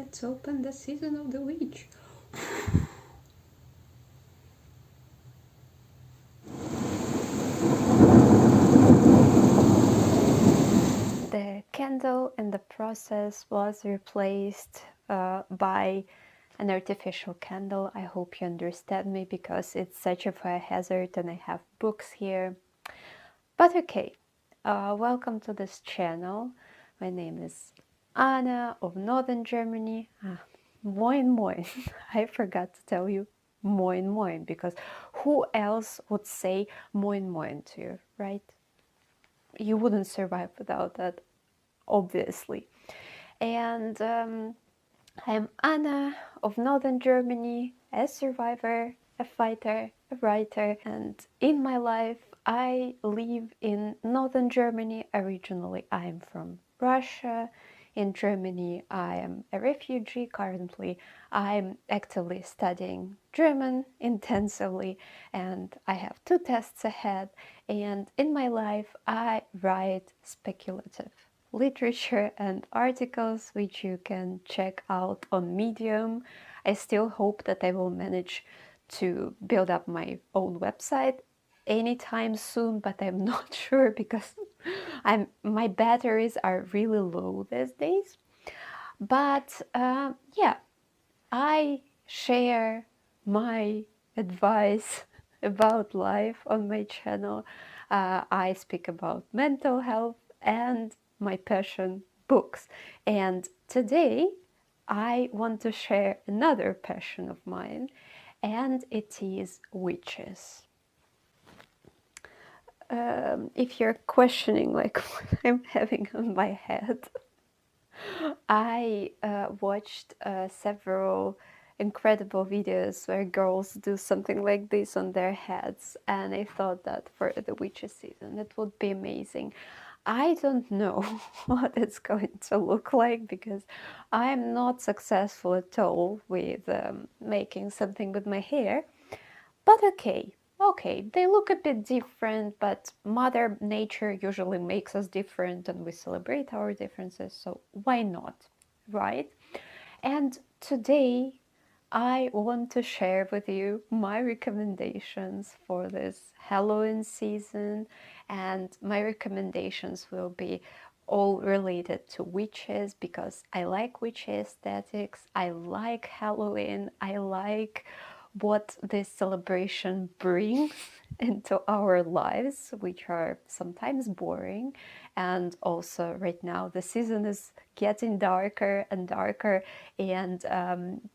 Let's open the season of the witch. The candle in the process was replaced by an artificial candle. I hope you understand me because it's such a fire hazard and I have books here. But okay, welcome to this channel. My name is Anna of Northern Germany. Moin moin. I forgot to tell you moin moin because who else would say moin moin to you, right? You wouldn't survive without that, obviously. And I'm Anna of Northern Germany, a survivor, a fighter, a writer, and in my life I live in Northern Germany. Originally I'm from Russia. In Germany I am a refugee currently. I'm actively studying German intensively and I have 2 tests ahead, and in my life I write speculative literature and articles which you can check out on Medium. I still hope that I will manage to build up my own website anytime soon, but I'm not sure because my batteries are really low these days. But yeah, I share my advice about life on my channel. I speak about mental health and my passion, books. And today I want to share another passion of mine, and it is witches. If you're questioning like what I'm having on my head, I watched several incredible videos where girls do something like this on their heads, and I thought that for the witches season it would be amazing. I don't know what it's going to look like because I'm not successful at all with making something with my hair, but okay, they look a bit different, but Mother Nature usually makes us different and we celebrate our differences, so why not, right? And today I want to share with you my recommendations for this Halloween season, and my recommendations will be all related to witches because I like witch aesthetics, I like Halloween, I like what this celebration brings into our lives, which are sometimes boring. And also right now the season is getting darker and darker, and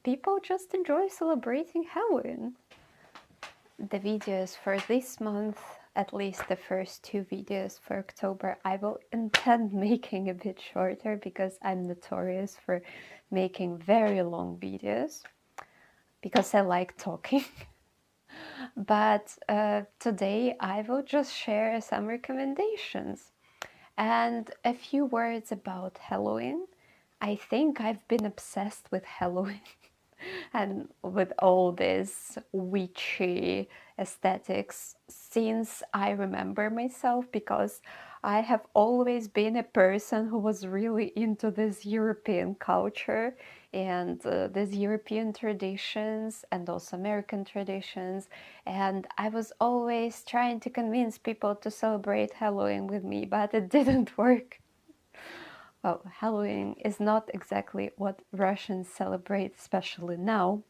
people just enjoy celebrating Halloween. The videos for this month, at least the first 2 videos for October, I will intend making a bit shorter because I'm notorious for making very long videos because I like talking. But today I will just share some recommendations and a few words about Halloween. I think I've been obsessed with Halloween and with all this witchy aesthetics since I remember myself, because I have always been a person who was really into this European culture and these European traditions and also American traditions, and I was always trying to convince people to celebrate Halloween with me, but it didn't work. Well, Halloween is not exactly what Russians celebrate, especially now,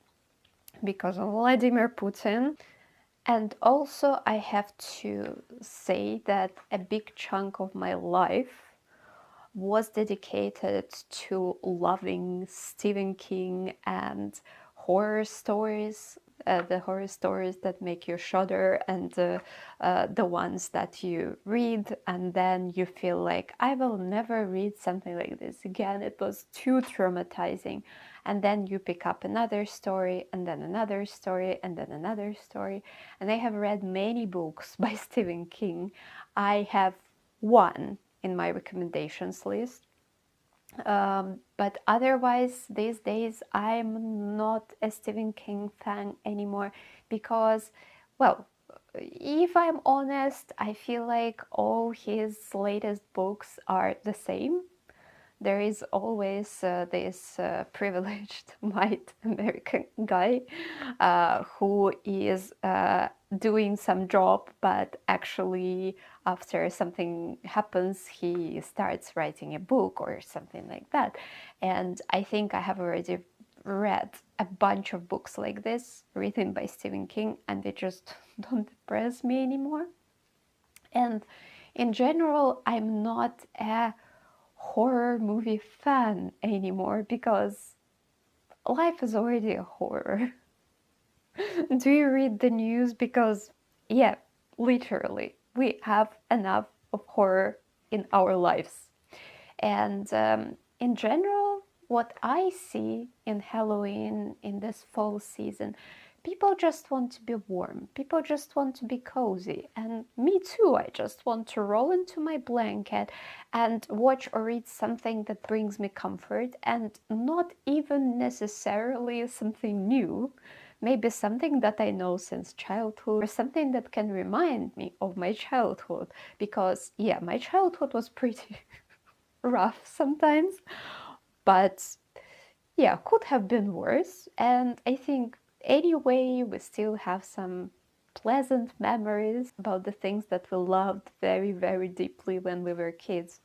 because of Vladimir Putin. And also I have to say that a big chunk of my life was dedicated to loving Stephen King and horror stories, the horror stories that make you shudder, and the ones that you read and then you feel like, I will never read something like this again, it was too traumatizing. And then you pick up another story, and then another story, and then another story. And I have read many books by Stephen King. I have one in my recommendations list. But otherwise, these days, I'm not a Stephen King fan anymore because, well, if I'm honest, I feel like all his latest books are the same. there is always this privileged white American guy who is doing some job, but actually after something happens, he starts writing a book or something like that. And I think I have already read a bunch of books like this written by Stephen King, and they just don't depress me anymore. And in general, I'm not a horror movie fan anymore because life is already a horror. Do you read the news? Because, yeah, literally, we have enough of horror in our lives. And in general, what I see in Halloween, in this fall season, people just want to be warm. People just want to be cozy. And me too, I just want to roll into my blanket and watch or read something that brings me comfort, and not even necessarily something new. Maybe something that I know since childhood, or something that can remind me of my childhood. Because, yeah, my childhood was pretty rough sometimes, but yeah, could have been worse. And I think anyway, we still have some pleasant memories about the things that we loved very, very deeply when we were kids.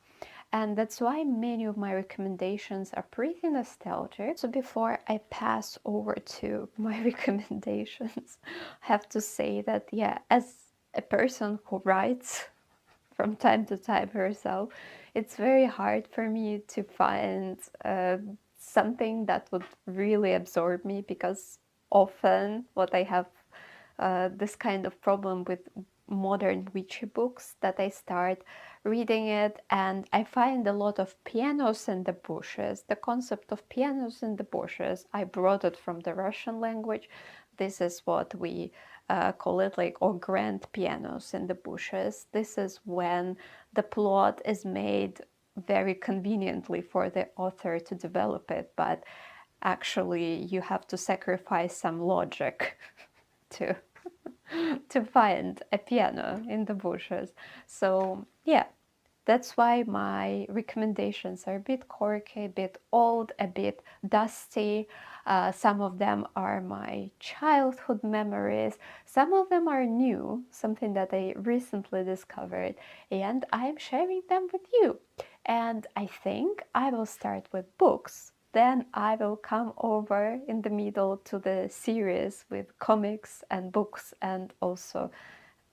And that's why many of my recommendations are pretty nostalgic. So before I pass over to my recommendations, I have to say that, yeah, as a person who writes from time to time herself, it's very hard for me to find something that would really absorb me, because often what I have this kind of problem with modern witchy books, that I start reading it and I find a lot of pianos in the bushes. The concept of pianos in the bushes, I brought it from the Russian language. This is what we call it, like, or grand pianos in the bushes. This is when the plot is made very conveniently for the author to develop it, but actually you have to sacrifice some logic to to find a piano in the bushes. So yeah, that's why my recommendations are a bit corky, a bit old, a bit dusty. Some of them are my childhood memories. Some of them are new, something that I recently discovered, and I'm sharing them with you. And I think I will start with books. Then I will come over in the middle to the series with comics and books and also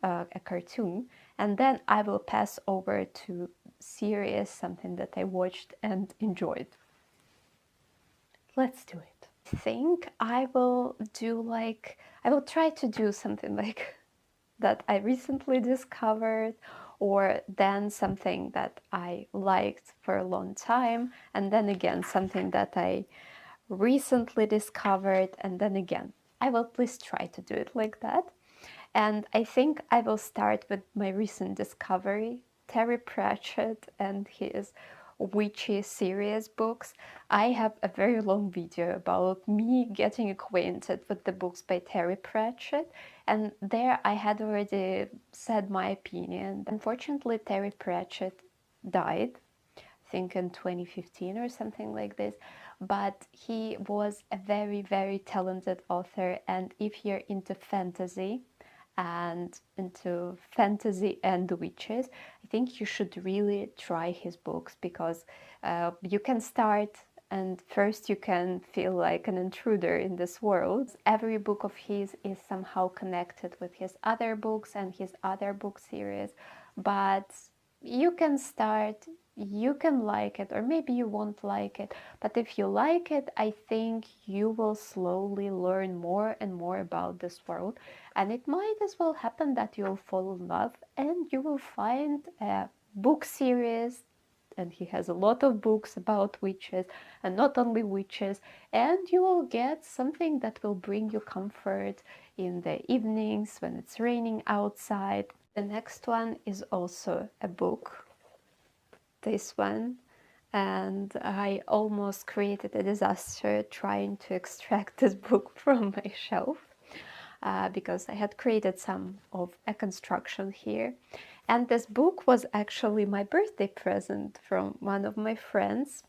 a cartoon. And then I will pass over to series, something that I watched and enjoyed. Let's do it. I think I will try to do something like that I recently discovered, or then something that I liked for a long time, and then again something that I recently discovered, and then again. I will at least try to do it like that. And I think I will start with my recent discovery, Terry Pratchett and his Witchy series books. I have a very long video about me getting acquainted with the books by Terry Pratchett, and there I had already said my opinion. Unfortunately, Terry Pratchett died, I think in 2015 or something like this, but he was a very, very talented author, and if you're into fantasy and witches, I think you should really try his books, because you can start and first you can feel like an intruder in this world. Every book of his is somehow connected with his other books and his other book series, but you can start, you can like it, or maybe you won't like it, but if you like it, I think you will slowly learn more and more about this world, and it might as well happen that you'll fall in love and you will find a book series, and he has a lot of books about witches, and not only witches, and you will get something that will bring you comfort in the evenings when it's raining outside. The next one is also a book, this one, and I almost created a disaster trying to extract this book from my shelf, because I had created some of a construction here. And this book was actually my birthday present from one of my friends.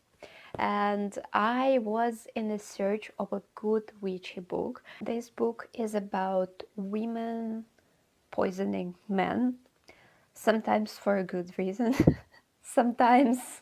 and I was in a search of a good witchy book. This book is about women poisoning men, sometimes for a good reason, sometimes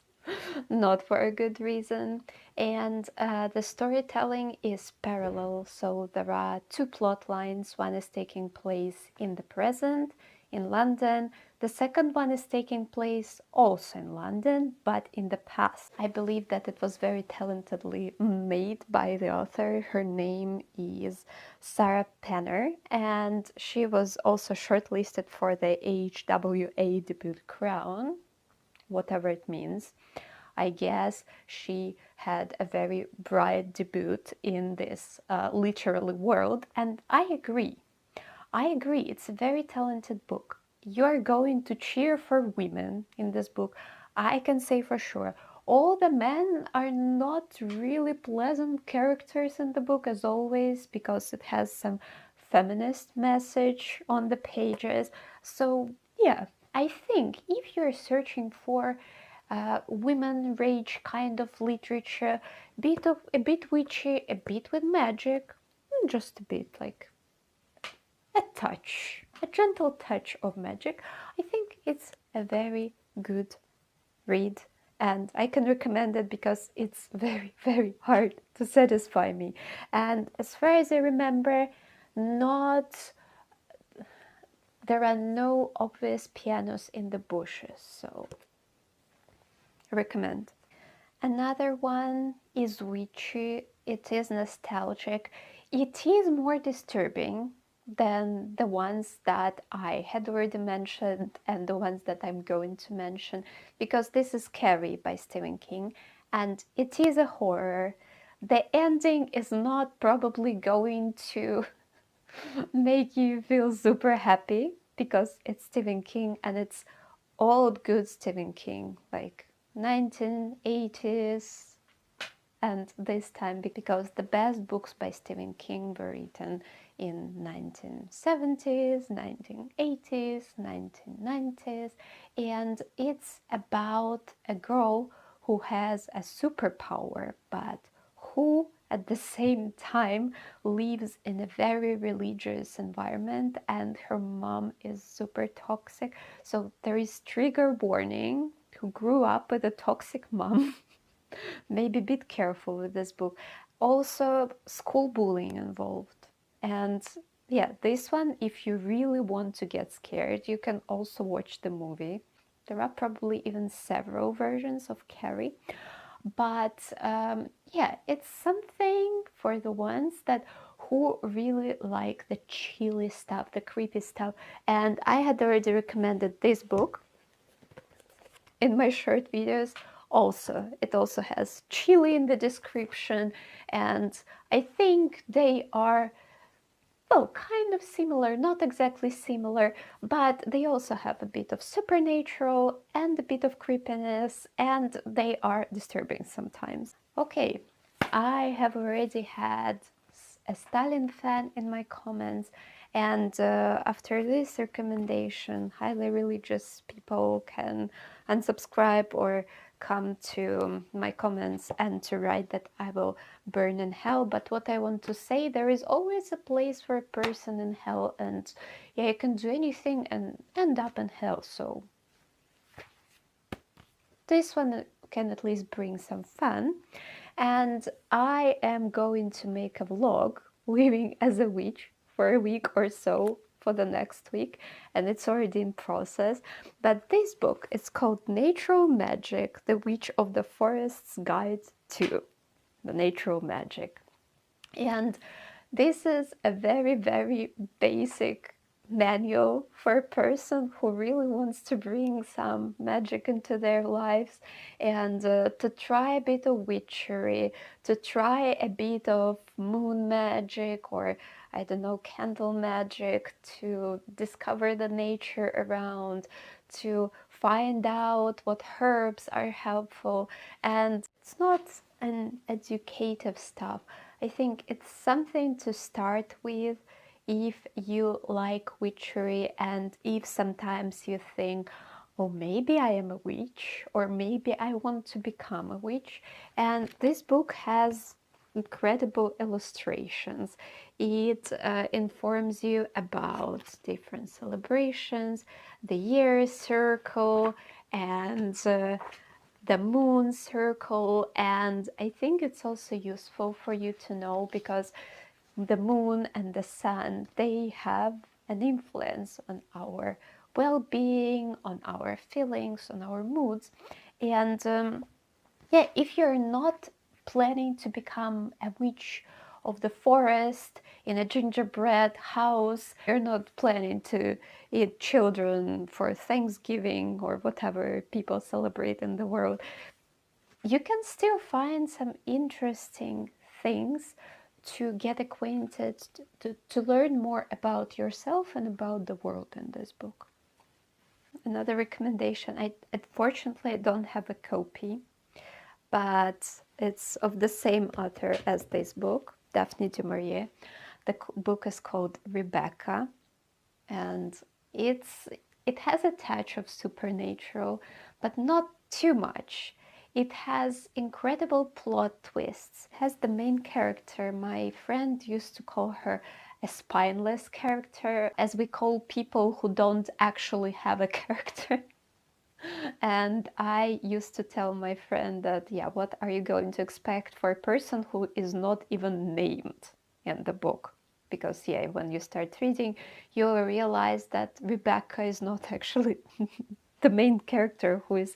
not for a good reason. And the storytelling is parallel, so there are two plot lines. One is taking place in the present in London. The second one is taking place also in London, but in the past. I believe that it was very talentedly made by the author. Her name is Sarah Penner, and she was also shortlisted for the HWA debut crown, whatever it means. I guess she had a very bright debut in this literary world, and I agree. I agree, it's a very talented book. You're going to cheer for women in this book. I can say for sure. All the men are not really pleasant characters in the book, as always, because it has some feminist message on the pages. So, yeah, I think if you're searching for women rage kind of literature, a bit witchy, a bit with magic, just a bit like a touch, a gentle touch of magic, I think it's a very good read, and I can recommend it because it's very, very hard to satisfy me. And as far as I remember, not there are no obvious pianos in the bushes, so I recommend. Another one is Witchy. It is nostalgic. It is more disturbing than the ones that I had already mentioned and the ones that I'm going to mention, because this is Carrie by Stephen King, and it is a horror. The ending is not probably going to make you feel super happy because it's Stephen King and it's old good Stephen King, like 1980s, and this time because the best books by Stephen King were written in 1970s, 1980s, 1990s, and it's about a girl who has a superpower, but who at the same time lives in a very religious environment, and her mom is super toxic. So there is trigger warning: who grew up with a toxic mom. Maybe be careful with this book. Also, school bullying involved. And yeah, this one, if you really want to get scared, you can also watch the movie. There are probably even several versions of Carrie. But yeah, it's something for the ones that who really like the chilly stuff, the creepy stuff. And I had already recommended this book in my short videos. Also, it also has chili in the description, and I think they are, well, kind of similar, not exactly similar, but they also have a bit of supernatural and a bit of creepiness, and they are disturbing sometimes. Okay, I have already had a Stalin fan in my comments, and after this recommendation, highly religious people can unsubscribe or come to my comments and to write that I will burn in hell. But what I want to say, there is always a place for a person in hell, and yeah, you can do anything and end up in hell. So this one can at least bring some fun. And I am going to make a vlog living as a witch for a week or so, for the next week, and it's already in process. But this book is called Natural Magic: The Witch of the Forest's Guide to the Natural Magic. And this is a very, very basic manual for a person who really wants to bring some magic into their lives, and to try a bit of witchery, to try a bit of moon magic, or I don't know, candle magic, to discover the nature around, to find out what herbs are helpful. And it's not an educative stuff. I think it's something to start with if you like witchery, and if sometimes you think, or maybe I am a witch, or maybe I want to become a witch. And this book has incredible illustrations. It informs you about different celebrations, the year circle, and the moon circle. And I think it's also useful for you to know, because the moon and the sun, they have an influence on our well-being, on our feelings, on our moods. And yeah, if you're not planning to become a witch of the forest in a gingerbread house, you're not planning to eat children for Thanksgiving or whatever people celebrate in the world, you can still find some interesting things to get acquainted, to learn more about yourself and about the world in this book. Another recommendation, unfortunately I don't have a copy, but it's of the same author as this book, Daphne du Maurier. The book is called Rebecca, and it has a touch of supernatural, but not too much. It has incredible plot twists. It has the main character, my friend used to call her a spineless character, as we call people who don't actually have a character. And I used to tell my friend that, yeah, what are you going to expect for a person who is not even named in the book? Because, yeah, when you start reading, you'll realize that Rebecca is not actually the main character who is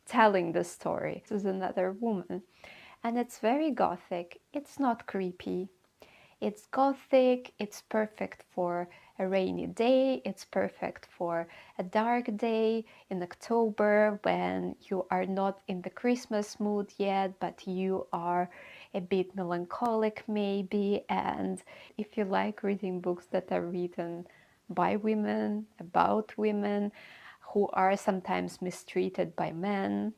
telling the story. This is another woman. And it's very gothic. It's not creepy. It's gothic, it's perfect for a rainy day, it's perfect for a dark day in October when you are not in the Christmas mood yet, but you are a bit melancholic maybe. And if you like reading books that are written by women, about women, who are sometimes mistreated by men,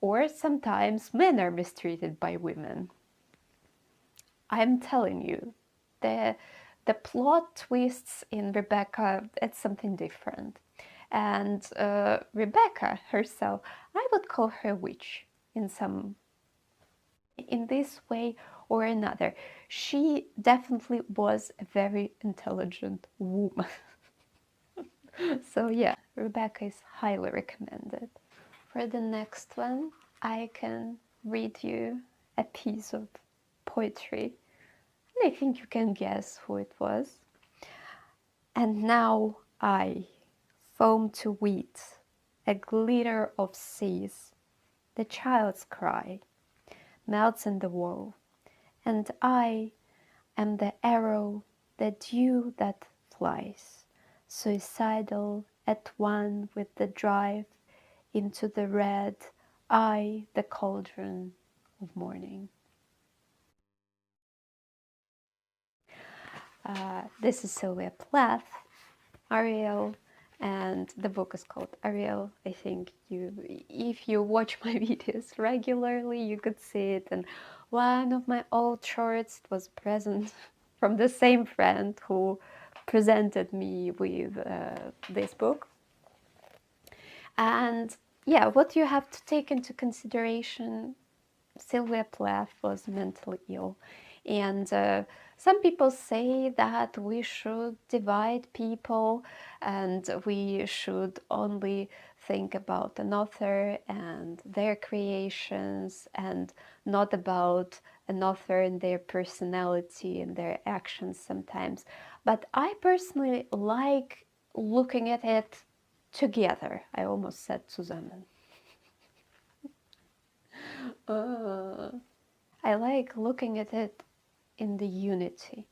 or sometimes men are mistreated by women, I'm telling you, the plot twists in Rebecca, it's something different. And Rebecca herself, I would call her a witch in this way or another. She definitely was a very intelligent woman. So yeah, Rebecca is highly recommended. For the next one, I can read you a piece of poetry. I think you can guess who it was. And now I foam to wheat, a glitter of seas. The child's cry melts in the woe, and I am the arrow, the dew that flies, suicidal at one with the drive into the red, I the cauldron of morning. This is Sylvia Plath, Ariel, and the book is called Ariel. I think if you watch my videos regularly, you could see it in one of my old shorts. It was a present from the same friend who presented me with this book. And yeah, what you have to take into consideration, Sylvia Plath was mentally ill, and some people say that we should divide people and we should only think about an author and their creations and not about an author and their personality and their actions sometimes. But I personally like looking at it together. I almost said zusammen. I like looking at it in the unity,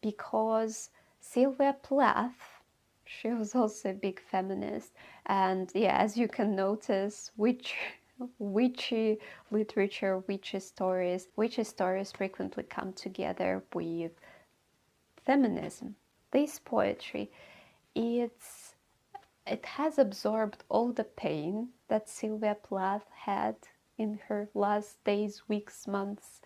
because Sylvia Plath, she was also a big feminist, and yeah, as you can notice, witchy literature, witchy stories frequently come together with feminism. This poetry, it has absorbed all the pain that Sylvia Plath had in her last days, weeks, months,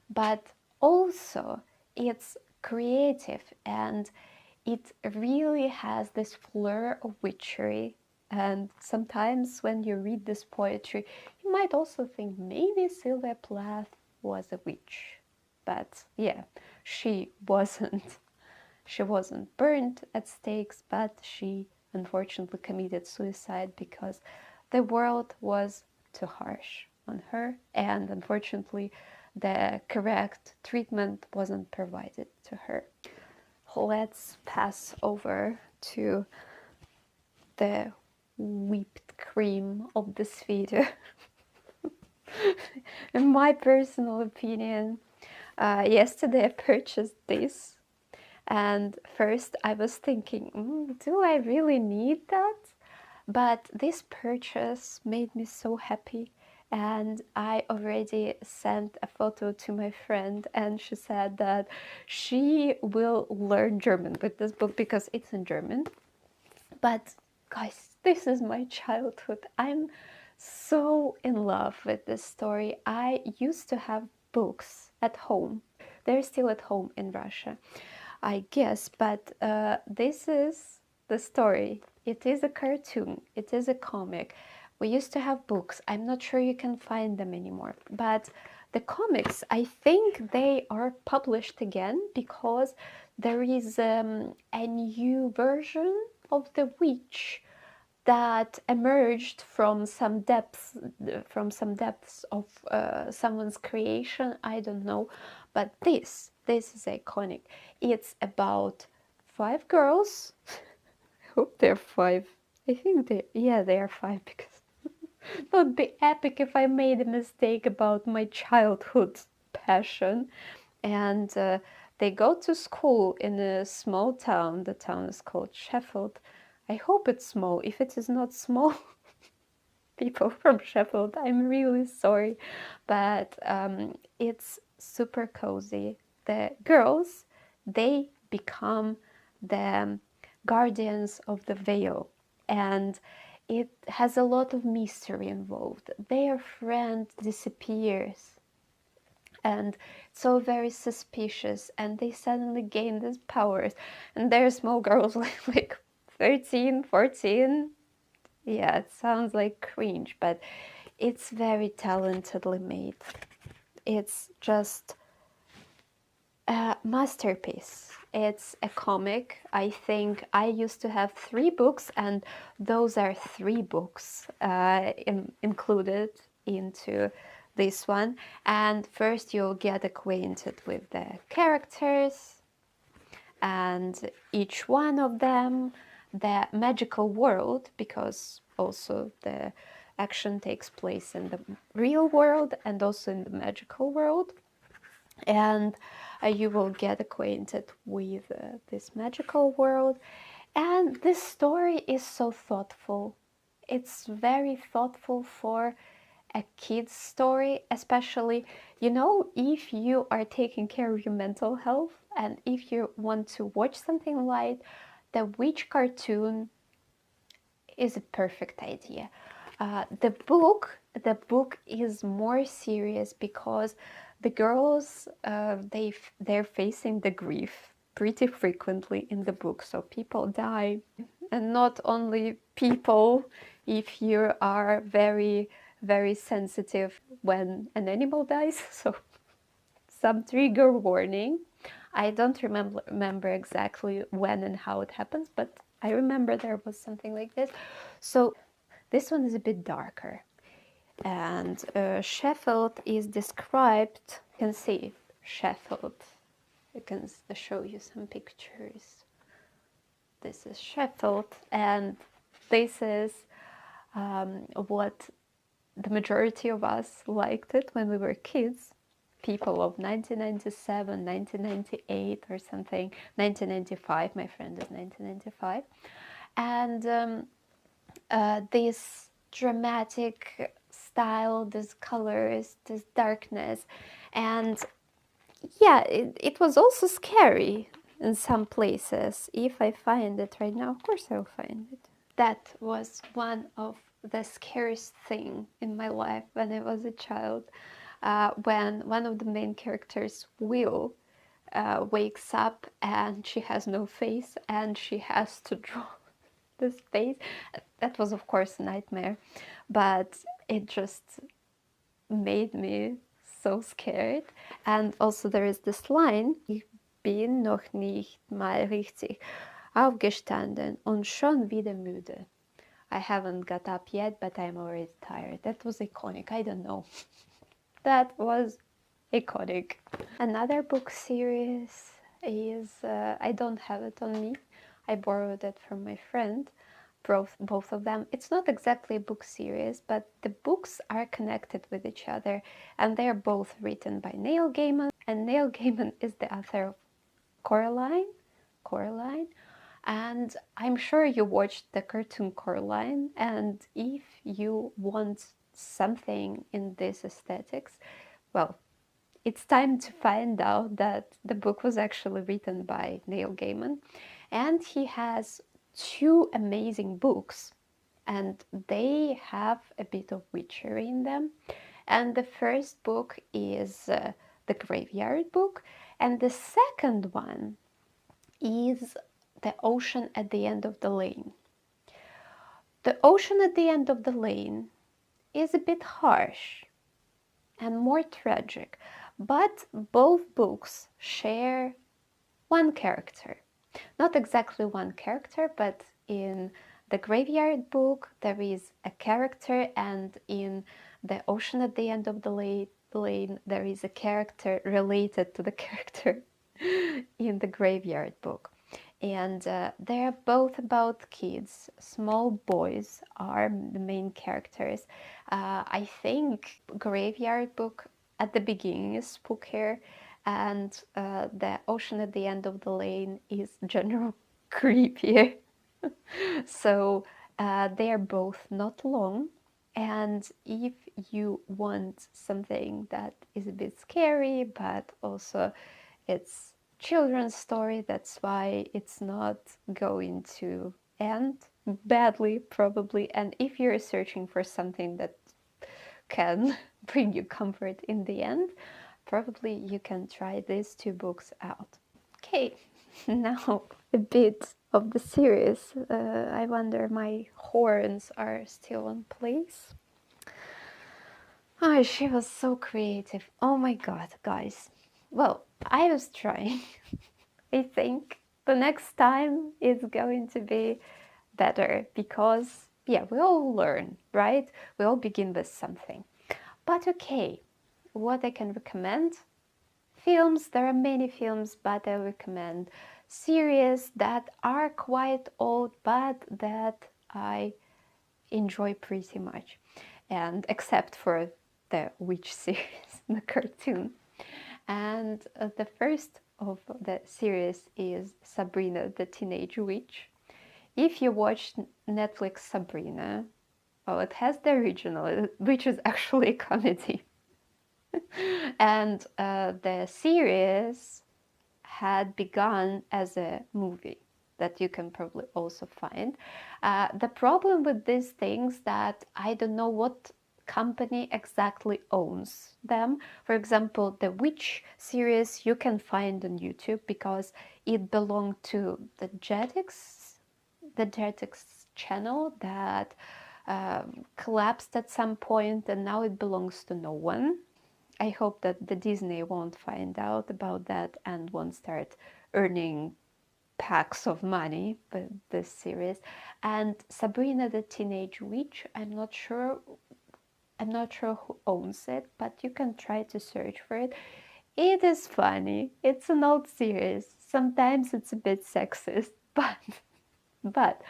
but also it's creative and it really has this flair of witchery And sometimes when you read this poetry, you might also think maybe Sylvia Plath was a witch. But yeah, she wasn't. She wasn't burned at stakes, but she unfortunately committed suicide because the world was too harsh on her, and unfortunately the correct treatment wasn't provided to her. Let's pass over to the whipped cream of this video. In my personal opinion, yesterday I purchased this, and first I was thinking, do I really need that? But this purchase made me so happy, and I already sent a photo to my friend, and she said that she will learn German with this book because it's in German. But guys, this is my childhood. I'm so in love with this story. I used to have books at home. They're still at home in Russia, I guess, but this is the story. It is a cartoon. It is a comic. We used to have books. I'm not sure you can find them anymore, but the comics, I think they are published again because there is a new version of the witch that emerged from some depths of someone's creation. I don't know, but this is iconic. It's about 5 girls. I hope they're 5. I think they are 5, because it would be epic if I made a mistake about my childhood passion. And they go to school in a small town. The town is called Sheffield. I hope it's small. If it is not small, people from Sheffield, I'm really sorry. But it's super cozy. The girls, they become the guardians of the veil. And it has a lot of mystery involved. Their friend disappears, and so very suspicious, and they suddenly gain these powers, and they're small girls like 13, 14. Yeah, it sounds like cringe, but it's very talentedly made. It's just a masterpiece. It's a comic. I think I used to have 3 books, and those are 3 books included into this one. And first you'll get acquainted with the characters and each one of them, the magical world, because also the action takes place in the real world and also in the magical world. And you will get acquainted with this magical world. And this story is so thoughtful. It's very thoughtful for a kid's story, especially, if you are taking care of your mental health and if you want to watch something light, the witch cartoon is a perfect idea. The book is more serious because the girls, they're facing the grief pretty frequently in the book. So people die, and not only people. If you are very, very sensitive when an animal dies, so some trigger warning. I don't remember exactly when and how it happens, but I remember there was something like this. So this one is a bit darker. And Sheffield is described, you can see Sheffield. I can show you some pictures. This is Sheffield, and this is what the majority of us liked it when we were kids. People of 1997, 1998 or something, 1995, my friend is 1995. And this dramatic style, these colors, this darkness. And yeah, it was also scary in some places. If I find it right now, of course I'll find it. That was one of the scariest thing in my life when I was a child, when one of the main characters, Will, wakes up and she has no face and she has to draw the space. That was, of course, a nightmare, but it just made me so scared. And also there is this line, ich bin noch nicht mal richtig aufgestanden und schon wieder müde. I haven't got up yet, but I'm already tired. That was iconic. I don't know. That was iconic. Another book series is, I don't have it on me. I borrowed it from my friend, both of them. It's not exactly a book series, but the books are connected with each other, and they're both written by Neil Gaiman. And Neil Gaiman is the author of Coraline, and I'm sure you watched the cartoon Coraline, and if you want something in this aesthetics, well, it's time to find out that the book was actually written by Neil Gaiman, and he has two amazing books, and they have a bit of witchery in them. And the first book is the Graveyard Book, and the second one is The Ocean at the End of the Lane. The Ocean at the End of the Lane is a bit harsh and more tragic, but both books share one character. Not exactly one character, but in the Graveyard Book there is a character, and in The Ocean at the End of the Lane there is a character related to the character in the Graveyard Book. And they're both about kids. Small boys are the main characters. I think Graveyard Book at the beginning is spookier, and The Ocean at the End of the Lane is general creepier. So they are both not long, and if you want something that is a bit scary, but also it's children's story, that's why it's not going to end badly, probably. And if you're searching for something that can bring you comfort in the end, probably you can try these two books out. Okay, now a bit of the series. I wonder my horns are still in place. Oh, she was so creative. Oh my god, guys. Well, I was trying. I think the next time it's going to be better because, yeah, we all learn, right? We all begin with something. But okay, what I can recommend? Films, there are many films, but I recommend series that are quite old, but that I enjoy pretty much. And except for the Witch series, the cartoon. And the first of the series is Sabrina the Teenage Witch. If you watch Netflix Sabrina, well, it has the original, which is actually a comedy. And the series had begun as a movie that you can probably also find. The problem with these things that I don't know what company exactly owns them. For example, the Witch series you can find on YouTube because it belonged to the Jetix channel that collapsed at some point, and now it belongs to no one. I hope that the Disney won't find out about that and won't start earning packs of money with this series. And Sabrina the Teenage Witch, I'm not sure who owns it, but you can try to search for it. It is funny. It's an old series. Sometimes it's a bit sexist, but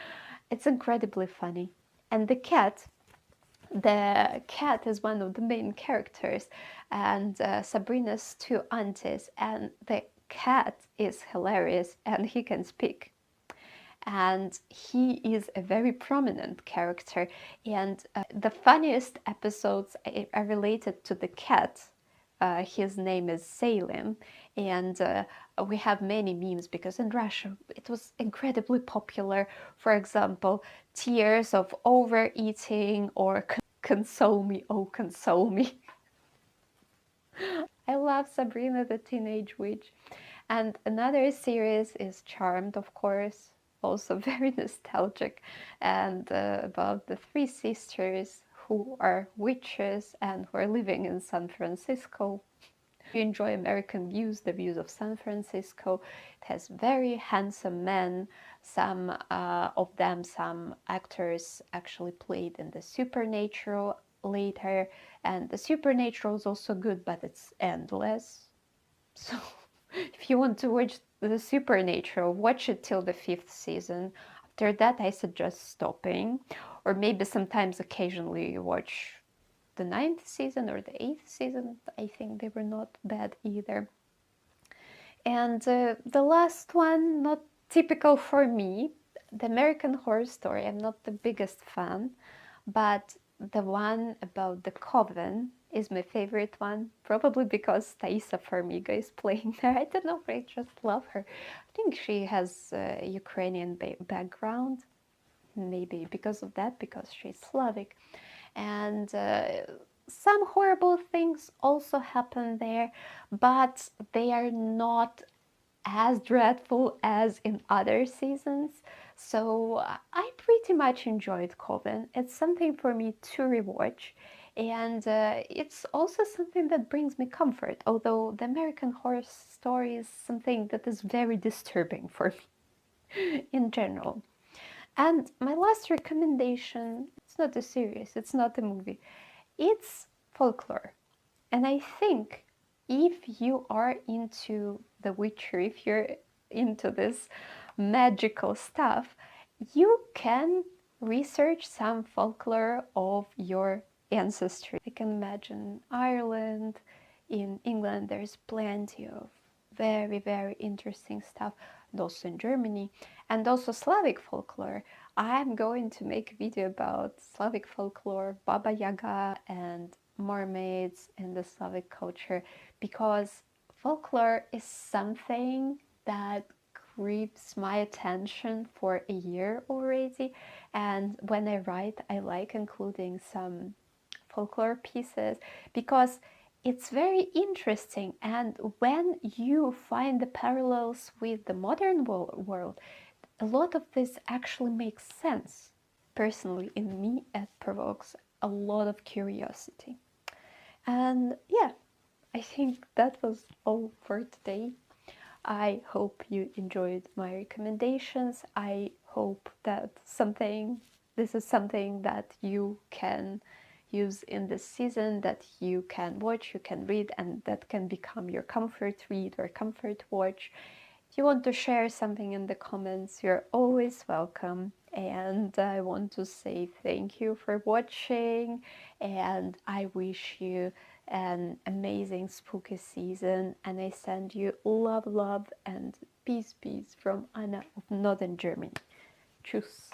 it's incredibly funny. And the cat is one of the main characters, and Sabrina's two aunties, and the cat is hilarious, and he can speak. And he is a very prominent character, and the funniest episodes are related to the cat. His name is Salim, and we have many memes because in Russia it was incredibly popular. For example, tears of overeating or console me, oh console me. I love Sabrina the Teenage Witch. And another series is Charmed, of course. also very nostalgic, and about the three sisters who are witches and who are living in San Francisco. You enjoy American views, the views of San Francisco. It has very handsome men. Some of them, some actors actually played in the Supernatural later, and the Supernatural is also good, but it's endless. So if you want to watch the Supernatural, watch it till the 5th season. After that, I suggest stopping, or maybe sometimes occasionally you watch the 9th season or the 8th season. I think they were not bad either. And the last one, not typical for me, the American Horror Story. I'm not the biggest fan, but the one about the Coven is my favorite one, probably because Thaisa Farmiga is playing there. I don't know, I just love her. I think she has a Ukrainian background, maybe because of that, because she's Slavic. And some horrible things also happen there, but they are not as dreadful as in other seasons. So I pretty much enjoyed Coven. It's something for me to rewatch, and it's also something that brings me comfort, although the American Horror Story is something that is very disturbing for me in general. And my last recommendation, it's not a series, it's not a movie, it's folklore. And I think if you are into the witchery, if you're into this magical stuff, you can research some folklore of your ancestry. I can imagine Ireland, in England, there's plenty of very, very interesting stuff, and also in Germany, and also Slavic folklore. I'm going to make a video about Slavic folklore, Baba Yaga, and mermaids in the Slavic culture, because folklore is something that grabs my attention for a year already. And when I write, I like including some folklore pieces because it's very interesting. And when you find the parallels with the modern world, a lot of this actually makes sense. Personally, in me, it provokes a lot of curiosity. And yeah, I think that was all for today. I hope you enjoyed my recommendations. I hope that this is something that you can use in this season, that you can watch, you can read, and that can become your comfort read or comfort watch. If you want to share something in the comments, you're always welcome. And I want to say thank you for watching, and I wish you an amazing spooky season, and I send you love, love, and peace, peace from Anna of Northern Germany. Tschüss.